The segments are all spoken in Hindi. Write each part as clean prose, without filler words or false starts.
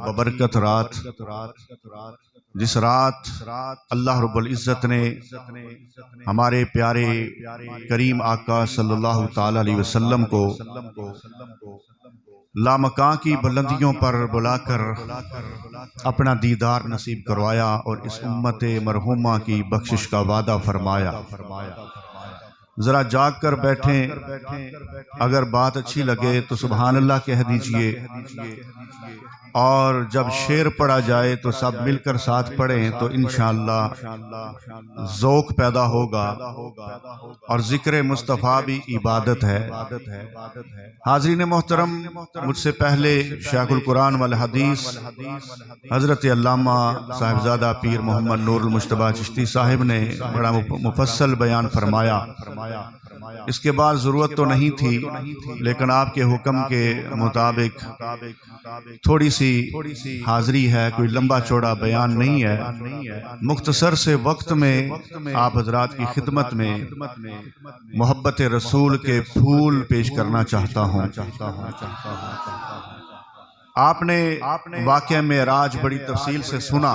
बबरकत रात, जिस रात अल्लाह रब्बुल इज़्ज़त ने हमारे प्यारे करीम आका सल्लल्लाहु ताला अलैहि वसल्लम को लामकां की बुलंदियों पर बुलाकर अपना दीदार नसीब करवाया और इस उम्मत मरहूमा की बख्शिश का वादा फरमाया। ज़रा जाग कर बैठें, अगर बात अच्छी लगे तो सुभान अल्लाह कह दीजिए, और जब शेर पढ़ा जाए तो सब मिलकर साथ पढ़ें तो इंशाअल्लाह ज़ौक़ पैदा होगा। और ज़िक्र मुस्तफ़ा भी इबादत है। हाज़रीन मोहतरम, मुझसे पहले शेखुल कुरान वल हदीस हज़रत अल्लामा साहिबजादा पीर मोहम्मद नूरुल मुज्तबा चिश्ती साहिब ने बड़ा मुफस्सल बयान फरमाया। इसके बाद ज़रूरत तो नहीं थी, लेकिन आपके हुक्म के मुताबिक थोड़ी सी हाज़री है, कोई लंबा चौड़ा बयान नहीं है। मुख्तसर से वक्त में आप हज़रात की खिदमत में मोहब्बत रसूल के फूल पेश करना चाहता हूँ। आपने वाक़या मेराज बड़ी तफसील से सुना।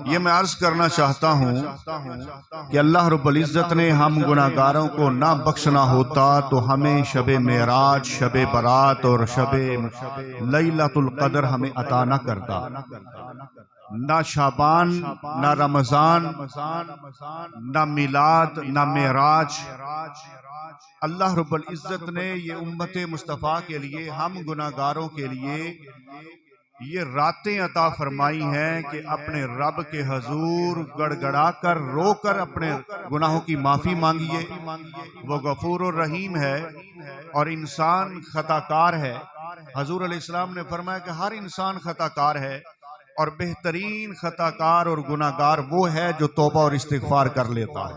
ये मैं अर्ज़ करना चाहता हूँ कि अल्लाह रब्बुल इज़्ज़त ने हम गुनाहगारों को ना बख्शना होता तो हमें शबे मेराज, शबे बरात और शबे लैलतुल क़द्र हमें अता न करता। ना शाबान, ना रमज़ान, ना मिलाद, ना मेराज। अल्लाह रब्बुल इज़्ज़त ने ये उम्मत मुस्तफ़ा के लिए, हम गुनाहगारों के लिए ये रातें अता फरमाई हैं कि अपने रब के हजूर गड़गड़ा कर रो कर अपने गुनाहों की माफ़ी मांगिए। वो गफूर और रहीम है और इंसान खताकार है। हजूर अलैहिस्सलाम ने फरमाया कि हर इंसान खताकार है और बेहतरीन खताकार और गुनाहगार वो है जो तौबा और इस्तिग़फ़ार कर लेता है।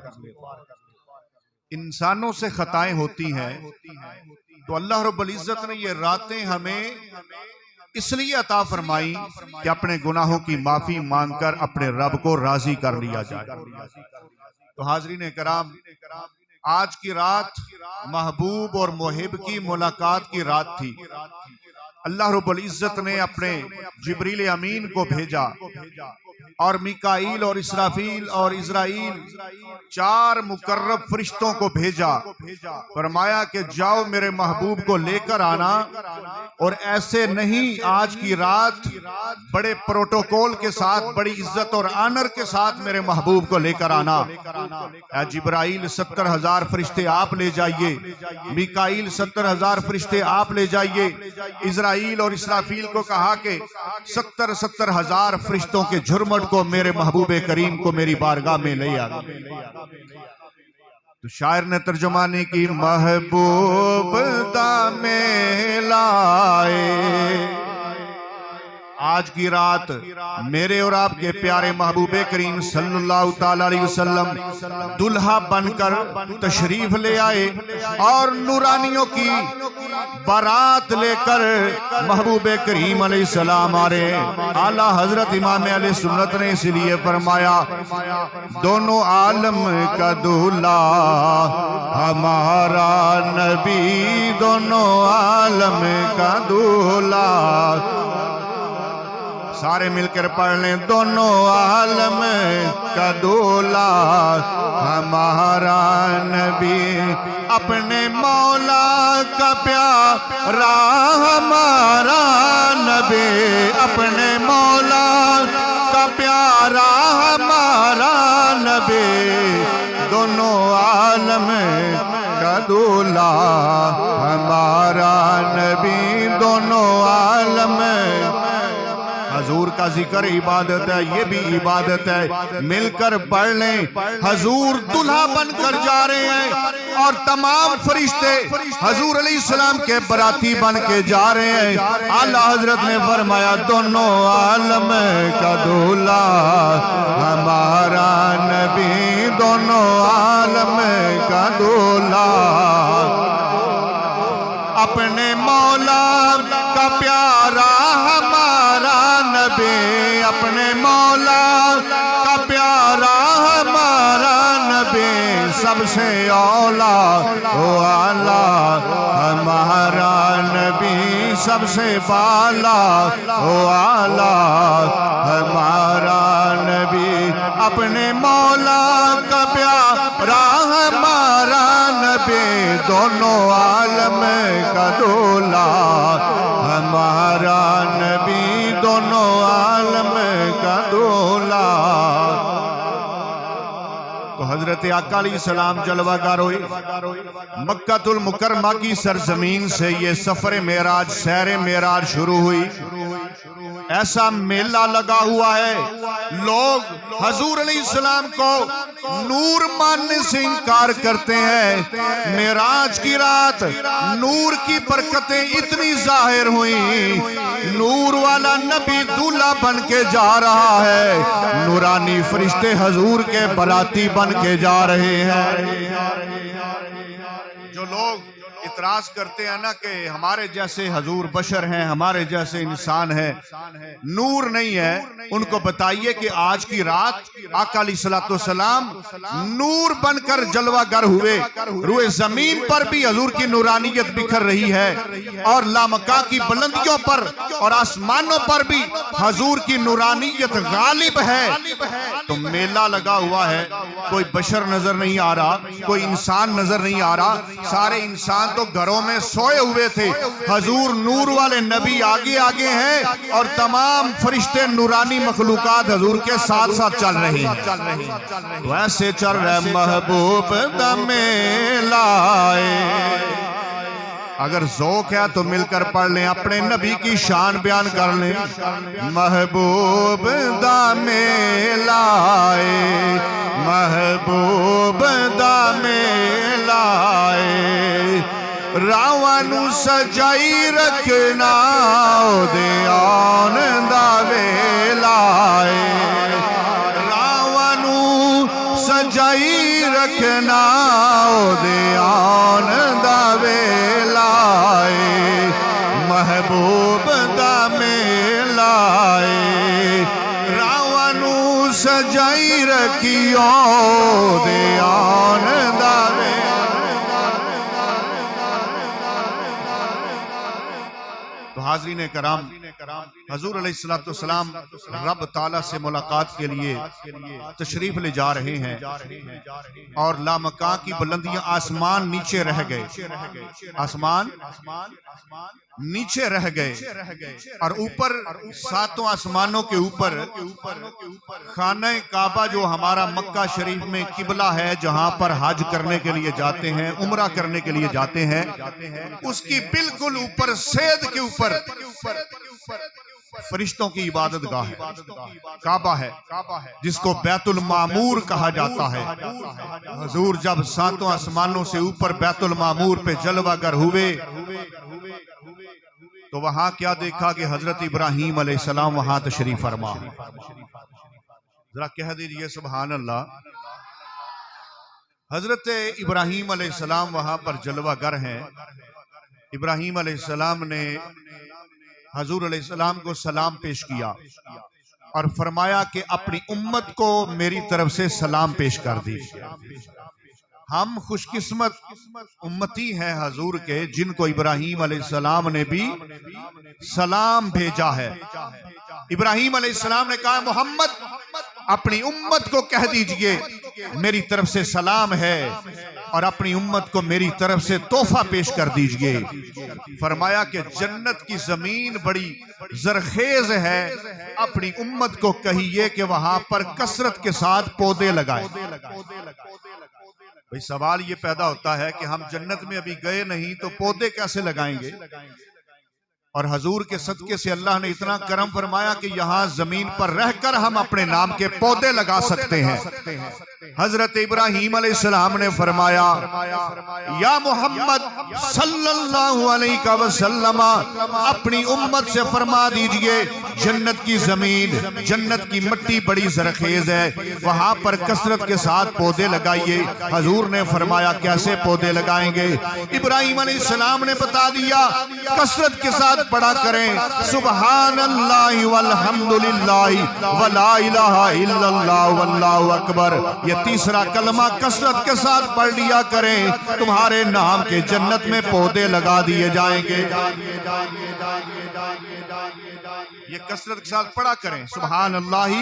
इंसानों से खताएं होती हैं, तो अल्लाह रब्बुल इज़्ज़त ने ये रातें हमें इसलिए अता फरमाई कि अपने गुनाहों की माफी मांगकर अपने रब को राजी कर लिया जाए। तो हाज़रीन कराम, आज की रात महबूब और मुहिब की मुलाकात की रात थी। अल्लाह रब्बुल इज़्ज़त ने अपने जिब्रील अमीन को भेजा और मिकाईल और इसराफील और इज़राइल, चार मुकर्रब फरिश्तों को भेजा। फरमाया कि जाओ मेरे महबूब को लेकर आना, और ऐसे नहीं, आज की रात बड़े प्रोटोकॉल के साथ, बड़ी इज्जत और आनर के साथ मेरे महबूब को लेकर आना। ऐ जिब्राइल 70,000 फरिश्ते आप ले जाइए, मिकाईल 70,000 फरिश्ते आप ले जाइए। इज़राइल और इसराफील को कहा कि 70,000 फरिश्तों के झुरमट को मेरे महबूब करीम को मेरी बारगाह में ले आ। तो शायर ने तर्जुमानी की, महबूब दा में लाए। आज की रात मेरे और आपके प्यारे महबूब करीम सल्लल्लाहु ताला अलैहि वसल्लम दुल्हा बनकर तशरीफ ले आए और नूरानियों की बारात लेकर महबूब करीम अलैहिस्सलाम आ रहे। आला हजरत इमाम अहले सुन्नत ने इसलिए फरमाया, दोनों आलम का दूल्हा हमारा नबी, दोनों आलम का दूल्हा। सारे मिलकर पढ़ लें, दोनों आलम का दूल्हा हमारा नबी, अपने मौला का प्यारा हमारा नबी, अपने मौला का प्यारा हमारा नबी, दोनों आलम का दूल्हा हमारा नबी, दोनों आलम। हजूर का जिक्र इबादत है, ये भी इबादत है। मिलकर पढ़ लें, हजूर दुल्हा बनकर जा रहे हैं और तमाम फरिश्ते हजूर अलैहिस्सलाम के बराती बन के जा रहे हैं। आला हजरत ने फरमाया, दोनों आलम का दूल्हा हमारा नबी, दोनों आलम का दूल्हा, अपने मौला का प्यारा हमारा नबी, अपने मौला का प्यारा हमारा नबी, सबसे औला ओ आला हमारा नबी, सबसे बाला ओ आला हमारा नबी, अपने मौला का प्यारा हमारा नबी, दोनों आलम का दूल्हा हमारा नबी, दोनों आलम का दूल्हा। तो हजरत आका अलैहिस्सलाम जलवागर हुए। मक्कातुल मुकर्रमा की सरजमीन से ये सफर मेराज, सैर मेराज शुरू हुई। ऐसा मेला लगा हुआ है, लोग हजूर अलैहिस्सलाम को नूर मानने से इनकार करते हैं। मेराज की रात नूर की बरकतें इतनी जाहिर हुई, नूर वाला नबी दूल्हा बन के जा रहा है, नूरानी फरिश्ते हजूर के बराती बन के जा रहे हैं। जो लोग इतराज करते हैं ना कि हमारे जैसे हजूर बशर हैं, हमारे जैसे इंसान है, नूर नहीं है, उनको बताइए कि आज की रात आका अलैहिस्सलाम नूर बनकर जलवागर हुए। रुए जमीन पर भी हजूर की नूरानियत बिखर रही है और लामका की बुलंदियों पर और आसमानों पर भी हजूर की नूरानियत गालिब है। तो मेला लगा हुआ है, कोई बशर नजर नहीं आ रहा, कोई इंसान नजर नहीं आ रहा, सारे इंसान तो घरों में सोए हुए थे। हजूर नूर वाले नबी आगे आगे हैं और तमाम फरिश्ते नूरानी मखलूकात हजूर के साथ साथ चल रहे हैं। वैसे चल रहे महबूब दमे लाए। अगर ज़ौक़ है तो मिलकर पढ़ लें, अपने नबी की शान बयान कर लें। महबूब दमे लाए, महबूब दमे लाए, रावणु सजाई रखना दे आनंद वेलाए, रावणु सजाई रखना दे आनंद वेलाए, महबूब दमे लाए, रावणु सजाई रखियो दे आनंद वेलाए। तो हाज़रीन कराम, हजूर अलैहिस्सलाम रब ताला से मुलाकात के लिए तशरीफ ले जा रहे हैं और लामका की बुलंदियां, आसमान नीचे रह गए, आसमान नीचे रह गए और ऊपर सातों आसमानों के ऊपर खाना काबा जो हमारा मक्का शरीफ में किबला है, जहां पर हज करने के लिए जाते हैं, उम्रा करने के लिए जाते हैं, उसकी बिल्कुल ऊपर सेद के ऊपर फरिश्तों की इबादत गाह है, काबा है, जिसको बैतुल मामूर कहा जाता है। हजूर जब सातों आसमानों से ऊपर बैतुल मामूर पे जलवागर हुए तो वहां क्या देखा कि हजरत इब्राहीम अलैहिस्सलाम वहां तशरीफ फरमा। जरा कह दीजिए सुभान अल्लाह। हजरत इब्राहीम अलैहिस्सलाम वहां पर जलवागर हैं। इब्राहीम अलैहिस्सलाम ने हजूर अलैहिस्सलाम को सलाम पेश किया और फरमाया कि अपनी उम्मत को मेरी तरफ से सलाम पेश कर दीजिए। हम खुशकिस्मत उम्मती हैं हजूर के, जिनको इब्राहीम अलैहिस्सलाम ने भी सलाम भेजा है। इब्राहीम अलैहिस्सलाम ने कहा, मोहम्मद अपनी उम्मत को कह दीजिए मेरी तरफ से सलाम है और अपनी उम्मत को मेरी तरफ से तोहफा पेश कर दीजिए। फरमाया कि जन्नत की जमीन बड़ी जरखेज है, अपनी उम्मत को कहिए कि वहां पर कसरत के साथ पौधे लगाए। भाई सवाल ये पैदा होता है कि हम जन्नत में अभी गए नहीं तो पौधे कैसे लगाएंगे? और हजूर के सदके से अल्लाह ने इतना करम फरमाया कि यहाँ जमीन पर रहकर हम अपने नाम के पौधे लगा सकते हैं। हजरत इब्राहीम अलैहिस्सलाम ने फरमाया, या मोहम्मद सल्लल्लाहु अलैहि वसल्लम, अपनी उम्मत से फरमा दीजिए जन्नत की जमीन, जन्नत की मिट्टी बड़ी जरखेज है, वहां पर कसरत के साथ पौधे लगाइए। हजूर ने फरमाया कैसे पौधे लगाएंगे? इब्राहिम अलैहिस्सलाम ने बता दिया, कसरत के साथ पढ़ा करें सुबहानल्लाहि वल्हम्दुलिल्लाहि वला इलाहा इल्लल्लाह वल्लाहु अकबर। ये तीसरा कलमा कसरत के साथ पढ़ लिया करें, तुम्हारे नाम के जन्नत में पौधे लगा दिए जाएंगे। ये कसरत के साथ पढ़ा करें सुबहानल्लाहि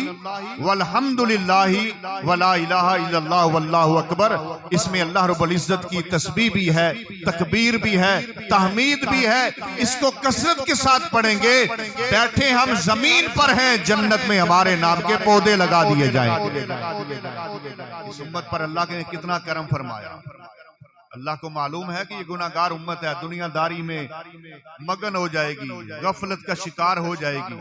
वल्हम्दुलिल्लाहि वला इलाहा इल्लल्लाह वल्लाहु अकबर। इसमें अल्लाह रब्बुल इज्जत की तस्बीह भी है, तकबीर भी है, तहमीद भी है। इसको कसरत के साथ पढ़ेंगे, बैठे हम जमीन पर हैं, जन्नत में हमारे नाम के पौधे लगा दिए जाएंगे। इस उम्मत पर अल्लाह ने कितना करम फरमाया। अल्लाह को मालूम है कि ये गुनाहगार उम्मत है, दुनियादारी में मगन हो जाएगी, गफलत का शिकार हो जाएगी।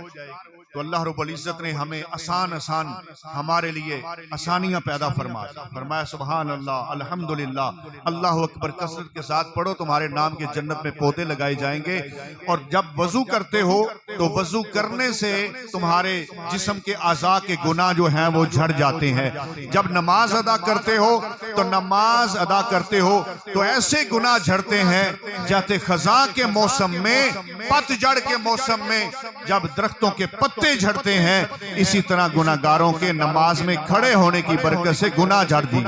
तो अल्लाह रब्बुल इज्जत ने हमें आसान आसान हमारे लिए आसानियां पैदा फरमाया सुभान अल्लाह अल्हम्दुलिल्लाह अल्लाह अकबर। कसरत के साथ पढ़ो, तुम्हारे नाम के जन्नत में पौधे लगाए जाएंगे। और जब वजू करते हो तो वजू करने से तुम्हारे जिस्म के आज़ा के गुनाह जो हैं वो झड़ जाते हैं। जब नमाज अदा करते हो तो नमाज अदा करते हो तो ऐसे गुनाह झड़ते हैं जैसे खजा के मौसम में, पतझड़ के मौसम में जब दरख्तों के पत्ते झड़ते हैं, इसी तरह गुनाहगारों के नमाज में खड़े होने की बरकत से गुनाह झड़ दिए,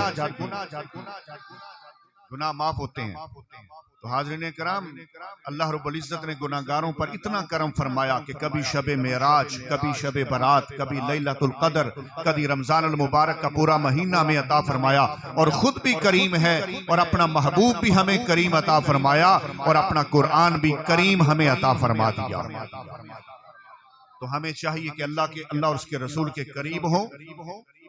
गुनाह माफ होते हैं। तो हाज़रीन कराम, अल्लाह रब्बुल इज्जत ने गुनाहगारों पर इतना करम फरमाया कि कभी शबे मेराज, कभी शबे बरात, कभी लैलतुल क़द्र, कभी रमजान अल मुबारक का पूरा महीना में अता फरमाया। और खुद भी करीम है और अपना महबूब भी हमें करीम अता फरमाया और अपना कुरान भी करीम हमें अता फरमा दिया। तो हमें चाहिए कि अल्लाह और उसके रसूल के करीब हो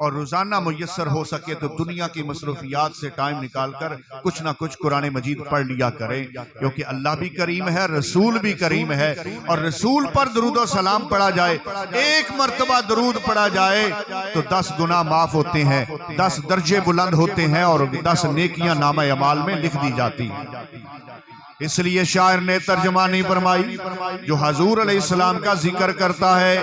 और रोजाना मुयस्सर हो सके तो दुनिया की मसरूफियात से टाइम निकालकर कुछ ना कुछ कुरान मजीद पढ़ लिया करें, क्योंकि अल्लाह भी करीम है, रसूल भी करीम है। और रसूल पर दरूद और सलाम पढ़ा जाए, एक मर्तबा दरूद पढ़ा जाए तो 10 गुनाह माफ होते हैं, 10 दर्जे बुलंद होते हैं और 10 नेकियां नामा अमाल में लिख दी जाती हैं। इसलिए शायर ने तर्जमानी फरमाई, जो हजूर अलैहिस्सलाम का जिक्र करता है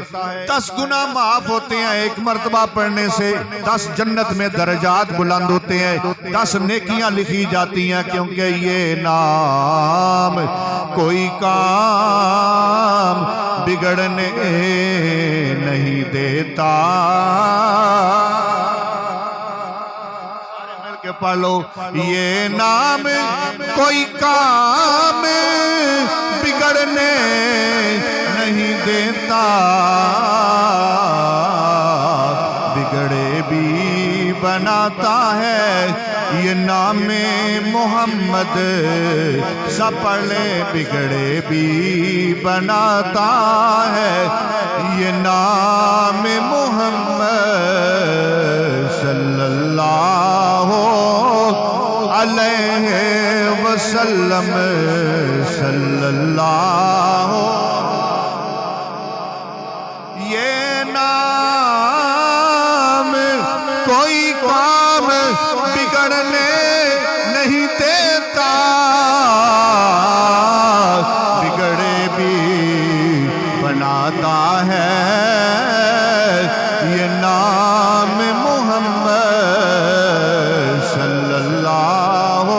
10 गुनाह माफ होते हैं एक मर्तबा पढ़ने से, 10 जन्नत में दर्जात बुलंद होते हैं, 10 नेकियां लिखी जाती हैं। क्योंकि ये नाम कोई काम बिगड़ने नहीं देता। पढ़ लो, ये नाम कोई काम बिगड़ने नहीं देता, बिगड़े भी बनाता है। ये नाम मोहम्मद सब पढ़ ले, बिगड़े भी बनाता है। ये नाम मोहम्मद सल्लल्लाहु अलैहि वसल्लम सल्लल्लाहु। ये नाम कोई काम बिगड़ने नहीं देता, बिगड़े भी बनाता है। ये नाम मोहम्मद सल्लल्लाहु।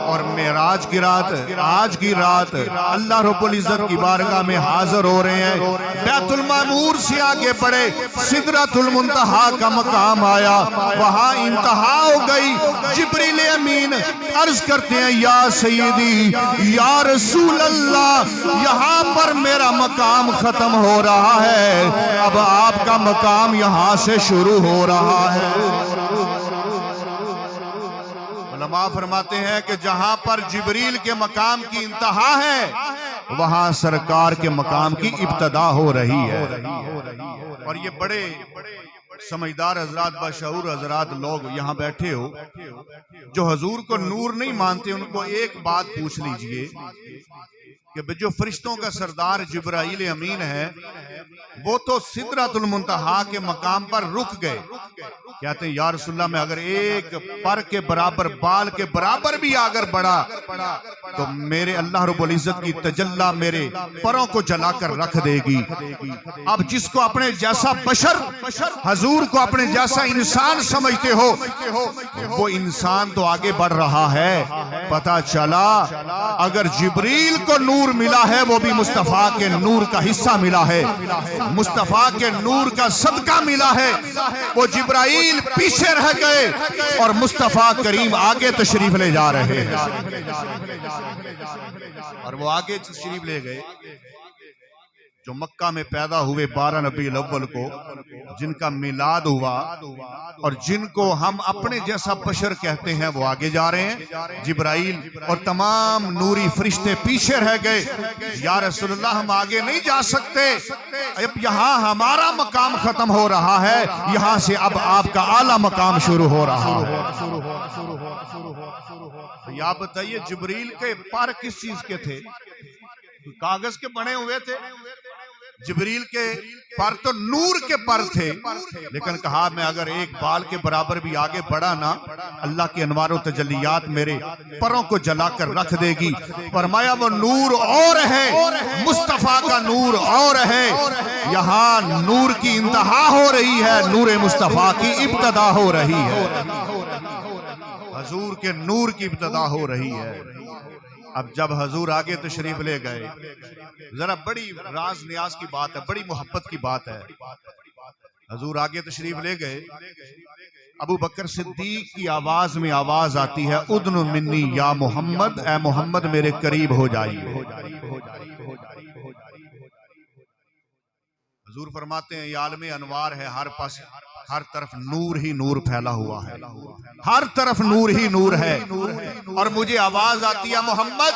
और मेराज की रात, आज की रात अल्लाह रब्बुल इज्जत की बारगाह में हाजिर हो रहे हैं। बैतुल मामूर से आगे बढ़े, सिदरतुल मुंतहा का मकाम आया, वहां इंतहा हो गई। जिब्रील अमीन अर्ज करते हैं, या सैयदी या रसूल अल्लाह, यहाँ पर मेरा मकाम खत्म हो रहा है, अब आपका मकाम यहाँ से शुरू हो रहा है। उलमा फरमाते हैं कि जहां पर जिब्रील के मकाम की इंतहा है, वहां सरकार के मकाम की इब्तदा हो रही है। और ये बड़े समझदार हजरात, बशऊर हजरात लोग यहाँ बैठे हो जो हजूर को नूर नहीं मानते, उनको एक बात पूछ लीजिए कि जो फरिश्तों का सरदार जिब्राईल अमीन है वो तो सिदरतुल मुंतहा के मकाम पर रुक गए। कहते हैं या रसूलल्लाह, मैं अगर एक पर के बराबर, बाल के बराबर भी आगर बढ़ा तो मेरे अल्लाह रब्बुल इज्जत की तजल्ला मेरे परों को जलाकर रख देगी। अब जिसको अपने जैसा बशर, हजूर को अपने जैसा इंसान समझते हो, वो इंसान तो आगे बढ़ रहा है। पता चला अगर जिब्रील को नूर मिला है वो भी मुस्तफा के नूर का हिस्सा मिला है, मुस्तफा के नूर का सदका मिला है। वो जिब्राईल पीछे रह गए और मुस्तफा करीम आगे तशरीफ ले जा रहे हैं। और वो आगे तशरीफ ले गए जो मक्का में पैदा हुए 12 रबीउल अव्वल को, जिनका मिलाद हुआ और जिनको हम अपने जैसा बशर कहते हैं, वो आगे जा रहे हैं। जिब्राईल और तमाम नूरी फरिश्ते पीछे रह गए। या रसूलल्लाह, हम आगे नहीं जा सकते, अब यहाँ हमारा मकाम खत्म हो रहा है, यहाँ से अब आपका आला मकाम शुरू हो रहा है। या बताइए, जिब्रील के पर किस चीज के थे? कागज के बने हुए थे। जिब्रील के पर तो नूर के पर थे, लेकिन कहा मैं अगर एक बाल के बराबर भी आगे बढ़ा ना, अल्लाह के अनवार और तजल्लियात मेरे परों को जलाकर रख देगी। फरमाया वो नूर और है, मुस्तफा का नूर और है। यहाँ नूर की इंतहा हो रही है, नूर मुस्तफा की इब्तदा हो रही है, हजूर के नूर की इब्तदा हो रही है। अब जब हजूर आगे तशरीफ ले गए, जरा बड़ी राज न्याज की बात है, बड़ी मोहब्बत की बात है। हजूर आगे तशरीफ ले गए, अबू बकर सिद्दीक की आवाज में आवाज आती है, उदनु मिन्नी या मोहम्मद, ए मोहम्मद मेरे करीब हो जाइए। हजूर फरमाते हैं ये आलमे अनवार है, हर पास हर तरफ नूर ही नूर फैला हुआ है, हर तरफ नूर ही नूर है। और मुझे आवाज आती है मोहम्मद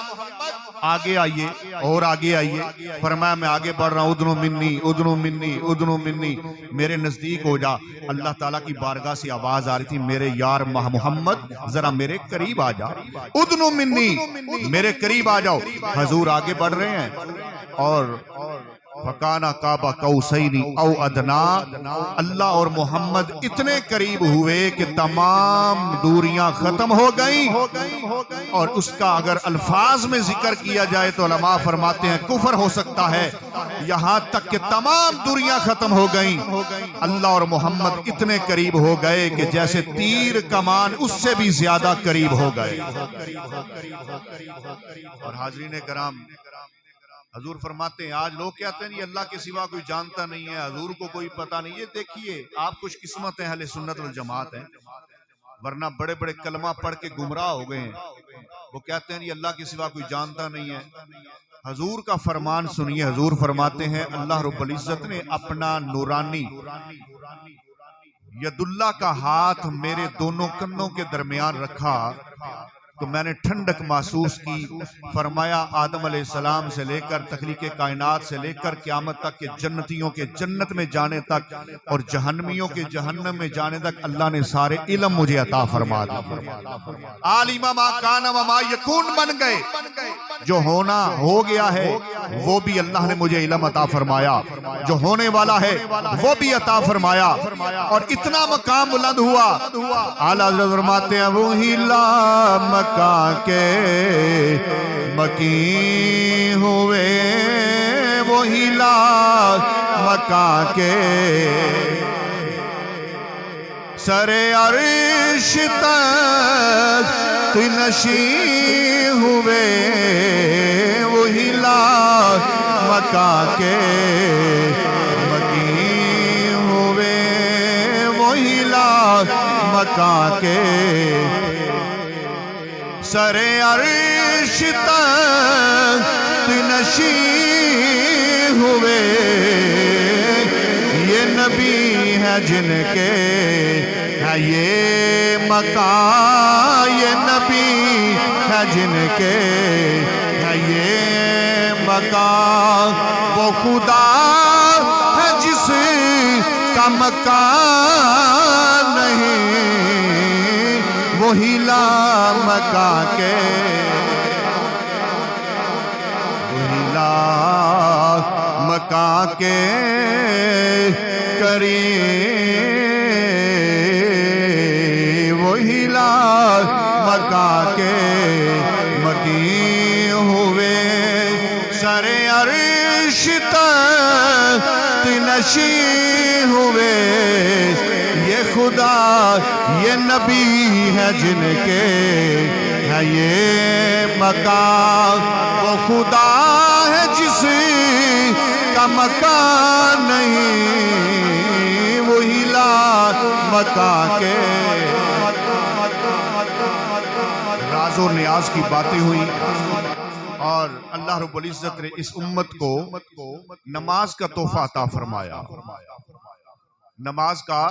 आगे आइए और आगे आइए। फरमाया मैं आगे बढ़ रहा हूँ, उदनु मिन्नी उदनु मिन्नी उदनु मिन्नी, मेरे नजदीक हो जा। अल्लाह ताला की बारगाह से आवाज आ रही थी, मेरे यार मोहम्मद जरा मेरे करीब आ जा, उदनु मिन्नी मेरे करीब आ जाओ। हजूर आगे बढ़ रहे हैं और फकाना काबा कौसैनी औ अदना, अल्लाह और मोहम्मद इतने करीब हुए कि तमाम दूरियां खत्म हो गई। और उसका अगर अल्फाज में जिक्र किया जाए तो उलमा फरमाते हैं कुफर हो सकता है, यहां तक कि तमाम दूरियां खत्म हो गई। अल्लाह और मोहम्मद इतने करीब हो गए कि जैसे तीर कमान उससे भी ज्यादा करीब हो गए। और हाज़रीन कराम, हजूर फरमाते हैं आज लोग कहते हैं ये अल्लाह के सिवा कोई जानता नहीं है, हजूर को कोई पता नहीं। ये देखिए आप खुश किस्मत हैं, अहले सुन्नत वल जमात हैं, वरना बड़े बड़े कलमा पढ़ के गुमराह हो गए हैं। वो कहते हैं ये अल्लाह के सिवा कोई जानता नहीं है। हजूर का फरमान सुनिए, हजूर फरमाते हैं अल्लाह रब्बुल इज्जत ने अपना नूरानी यदुल्ला का हाथ मेरे दोनों कन्नों के दरमियान रखा तो मैंने ठंडक महसूस की। फरमाया आदम अलैहिस्सलाम से लेकर तखलीके कायनात से लेकर क़यामत तक के जन्नतियों के जन्नत में जाने तक और जहन्नमियों के जहन्नम में जाने तक अल्लाह ने सारे इल्म मुझे अता फरमा दिया। आलिमा मा काना व मा यकून बन गए, जो होना हो गया है वो भी अल्लाह ने मुझे इल्म अता फरमाया, जो होने वाला है वो भी अता फरमाया। और इतना मकाम बुलंद हुआ, आला हज़रत फरमाते हैं वो हिला मका के मकी हुए, वो हिला मका के सरे अर्श तक नशी हुए, वो हिला मका के मकी हुए, वो हिला मका के सरे अर्श तक नशी हुए। ये नबी है जिनके है ये मकाम, ये नबी है जिनके है ये मकाम, वो खुदा है जिस का मकान नहीं, वही ला मका के के करीब, वही लाल मका के मकी हुए, सरे अर्श नशी हुए। ये खुदा ये नबी है जिनके है ये मकान, वो खुदा है जिसका मकान नहीं, वही लाल मका के। राजो नियाज की बातें हुई और अल्लाह रब्बुल इज्जत ने इस उम्मत को नमाज का तोहफा अता फरमाया, नमाज का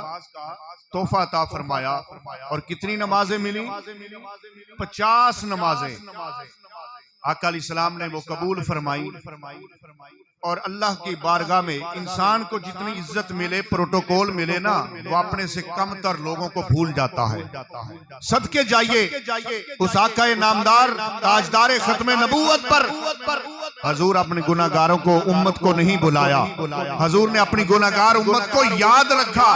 तोहफा अता फरमाया। और कितनी नमाजें मिली? 50 नमाजें आका अलैहिस्सलाम ने वो कबूल फरमाई। और अल्लाह की बारगाह में इंसान को जितनी इज्जत मिले, प्रोटोकॉल मिले ना, वो अपने से कम तर लोगों को भूल जाता है। सदके जाइए उस आका नामदार ताजदार खत्मे नबूवत पर। हजूर अपने गुनाहगारों को, उम्मत को नहीं बुलाया, हजूर ने अपनी गुनाहगार उम्मत को याद रखा।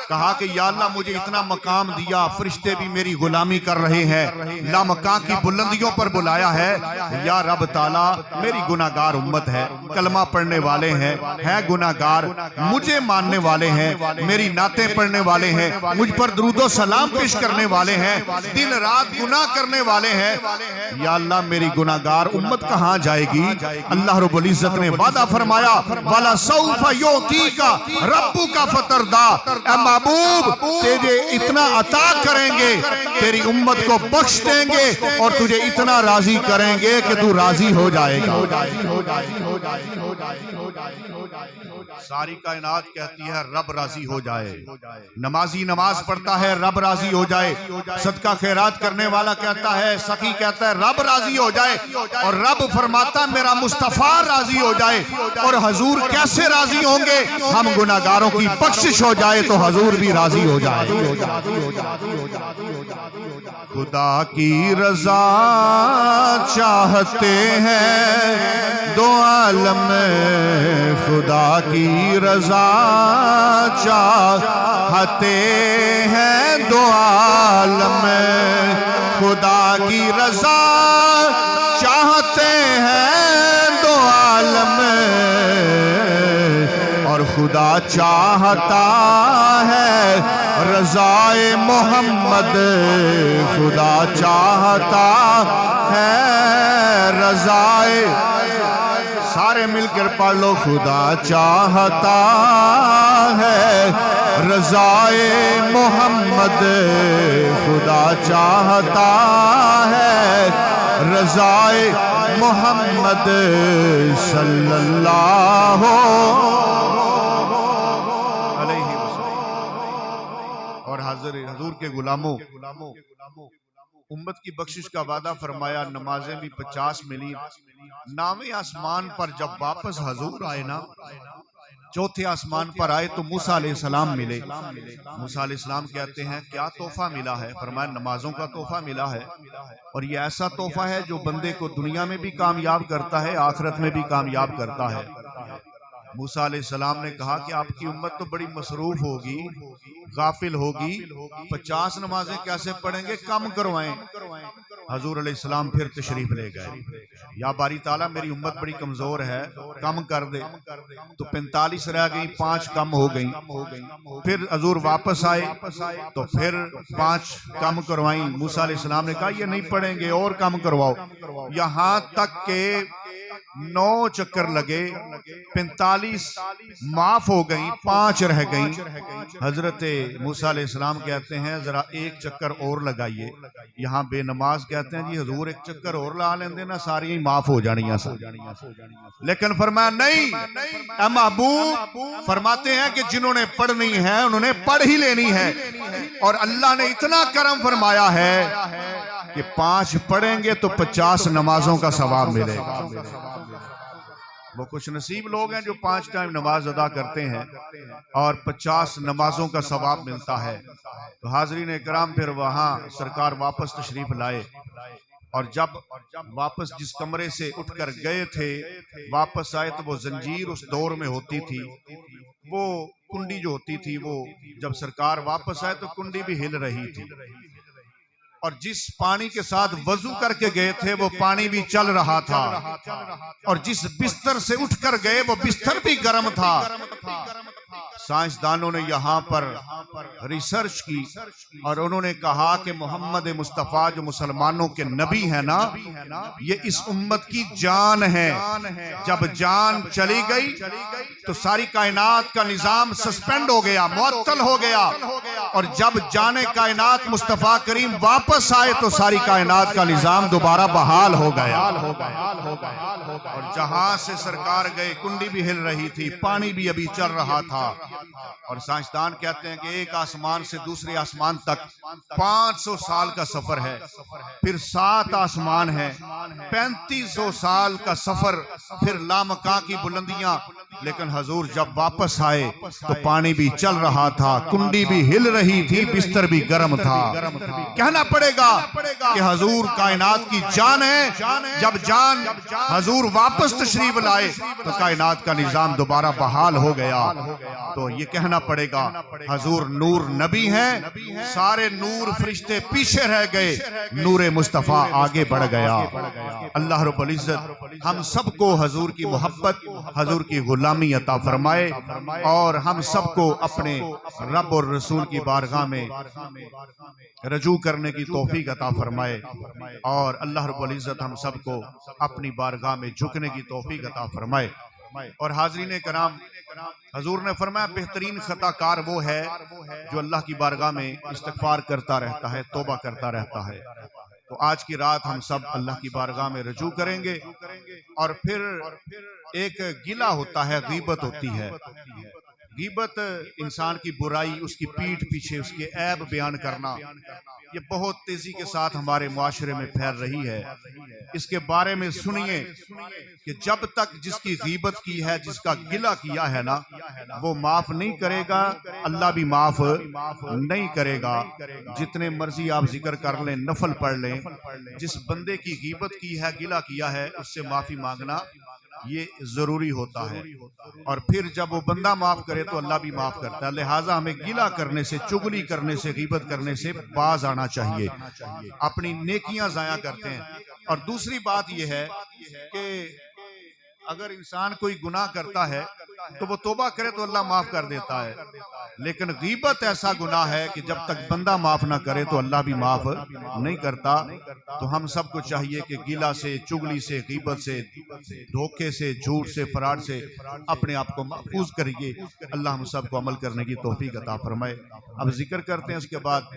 कहा कि या अल्लाह मुझे इतना मकाम दिया, फरिश्ते भी मेरी गुलामी कर रहे हैं, लामका की बुलंदियों पर बुलाया है। या रब ताला मेरी गुनाहगार उम्मत है, कलमा पढ़ने वाले हैं, है गुनाहगार, मुझे मानने वाले हैं, मेरी नाते पढ़ने वाले हैं, मुझ पर दरूदो सलाम पेश करने वाले हैं, दिन रात गुनाह करने वाले हैं। या अल्लाह मेरी गुनाहगार उम्मत कहां जाएगी? अल्लाह रब्बुल इज्जत ने वादा फरमाया, वाला सौफा युतीका रब्बुका फतरदा, ऐ महबूब तुझे इतना अता करेंगे, तेरी उम्मत को बख्श देंगे और तुझे इतना राजी करेंगे कि तू राजी हो जाएगा। सारी कायनात कहती है रब राजी हो जाए, नमाजी नमाज पढ़ता है रब राजी हो जाए, सदका खैरात करने वाला कहता है, सखी कहता है रब राजी हो जाए, और रब फरमाता मेरा मुस्तफा राजी हो जाए। और हजूर कैसे राजी होंगे? हम गुनाहगारों की बख्शिश हो जाए तो हजूर भी राजी हो जाए। खुदा की रजा चाहते हैं दो आलम, खुदा की रजा चाहते हैं दो आलम, खुदा की रजा चाहते हैं दो आलम। और खुदा चाहता है रज़ाए मोहम्मद, खुदा चाहता है रज़ाए, सारे मिलकर पढ़ लो, खुदा चाहता है रज़ाए मोहम्मद, खुदा चाहता है रज़ाए मोहम्मद सल्लल्लाहु अलैहि वसल्लम। और हजूर के गुलामों, उम्मत की बख्शिश का वादा फरमाया, नमाजें भी 50 मिली। नावे आसमान पर जब वापस हजूर आए ना, चौथे आसमान पर आए तो मूसा अलैहिस्सलाम मिले। मूसा अलैहिस्सलाम कहते हैं क्या तोहफा मिला है? फरमाया नमाजों का तोहफा मिला है, और ये ऐसा तोहफा है जो बंदे को दुनिया में भी कामयाब करता है, आखिरत में भी कामयाब करता है। मूसा अलैहिस्सलाम ने कहा कि आपकी उम्मत तो बड़ी मसरूफ होगी, गाफिल होगी, 50 नमाजें कैसे पढ़ेंगे, कम करवाएं। हजूर अलैहिस्सलाम फिर तशरीफ ले गए, या बारी ताला मेरी उम्मत बड़ी कमजोर है, कम कर दे। तो 45 रह गई, 5 कम हो गई। फिर हजूर वापस आए तो फिर 5 कम करवाई। मूसा अलैहिस्सलाम ने कहा ये नहीं पढ़ेंगे, और कम करवाओ। यहाँ तक के 9 चक्कर लगे, 45 माफ हो गई, 5 रह गई। हजरत मूसा अलैहिस्सलाम कहते हैं जरा एक चक्कर और लगाइए। यहाँ बेनमाज कहते हैं जी हजूर एक चक्कर और ला लेंदे ना, सारी माफ हो जानियां। लेकिन फरमाया नहीं, महबूब फरमाते हैं कि जिन्होंने पढ़नी है उन्होंने पढ़ ही लेनी है। और अल्लाह ने इतना करम फरमाया है कि 5 पढ़ेंगे तो 50 नमाजों का सवाब मिलेगा। वो कुछ नसीब लोग हैं जो 5 टाइम नमाज अदा करते हैं और 50 नमाजों का सवाब मिलता है। तो हाज़रीन इकराम फिर वहां सरकार वापस तशरीफ लाए, और जब वापस जिस कमरे से उठकर गए थे वापस आए तो वो जंजीर उस दौर में होती थी, वो कुंडी जो होती थी, वो जब सरकार वापस आए तो कुंडी भी हिल रही थी, और जिस पानी के साथ वजू करके गए थे वो पानी भी चल रहा था, और जिस बिस्तर से उठकर गए वो बिस्तर भी गर्म था। साइंसदानों ने यहाँ पर रिसर्च की और उन्होंने कहा कि मोहम्मद मुस्तफ़ा जो मुसलमानों के नबी है ना, ये इस उम्मत की जान है। जब जान चली गई तो सारी कायनात का निजाम सस्पेंड हो गया, मुअत्तल हो गया, और जब जाने कायनात मुस्तफ़ा करीम वापस आए तो सारी कायनात का निजाम दोबारा बहाल हो गया। और जहां से सरकार गए कुंडी भी हिल रही थी, पानी भी अभी चल रहा था। और साइंसदान कहते हैं कि एक आसमान से दूसरे आसमान तक 500 साल का सफर है, फिर 7 आसमान है, 3500 साल का सफर, फिर लामका की बुलंदियां। लेकिन हजूर जब वापस आए तो पानी भी चल रहा था, कुंडी भी हिल रही थी, बिस्तर भी गर्म था। कहना पड़ेगा कि हजूर कायनात की जान है। जब जान हजूर वापस तशरीफ लाए तो कायनात का निजाम दोबारा बहाल हो गया। तो ये कहना पड़ेगा हजूर नूर नबी हैं, सारे नूर फरिश्ते पीछे रह गए, नूर मुस्तफ़ा आगे बढ़ गया। अल्लाह रब्बुल इज्जत हम सबको हजूर की मोहब्बत, हजूर की गुलामी अता फरमाए, और हम सबको अपने रब और रसूल की बारगाह में रजू करने की तौफीक अता फरमाए, और अल्लाह रब्बुल इज्जत हम सबको अपनी बारगाह में झुकने की तौफीक अता फरमाए। और हाज़रीन कराम, हजूर ने फरमाया बेहतरीन खताकार वो है जो अल्लाह की बारगाह में इस्तिग़फ़ार करता रहता है, तौबा करता रहता है। तो आज की रात हम सब अल्लाह की बारगाह में रजू करेंगे, और फिर एक गिला होता है, गीबत होती है। गीबत इंसान की बुराई, उसकी पीठ पीछे उसके ऐब बयान करना, ये बहुत तेजी के साथ हमारे मुआशरे में फैल रही है। इसके बारे में सुनिए कि जब तक जिसकी गीबत की है, जिसका गिला किया है ना, वो माफ नहीं करेगा, अल्लाह भी माफ नहीं करेगा। जितने मर्जी आप जिक्र कर लें, नफल पढ़ लें, जिस बंदे की गीबत की है, गिला किया है, उससे माफी मांगना ये जरूरी होता है। और फिर जब वो बंदा माफ करे तो अल्लाह भी माफ करता है। लिहाजा हमें गिला करने से, चुगली करने से, गीबत करने से बाज आना चाहिए, अपनी नेकियां जाया करते हैं। और दूसरी बात यह है कि अगर इंसान कोई गुनाह करता है तो वो तौबा करे तो अल्लाह माफ कर देता है, लेकिन गीबत ऐसा गुनाह है कि जब तक बंदा माफ ना करे तो अल्लाह भी माफ नहीं करता। तो हम सबको चाहिए कि गिला से, चुगली से, गीबत से, धोखे से, झूठ से, फराड से अपने आप को महफूज करिए। अल्लाह हम सबको अमल करने की तौफीक अता फरमाए। अब जिक्र करते हैं उसके बाद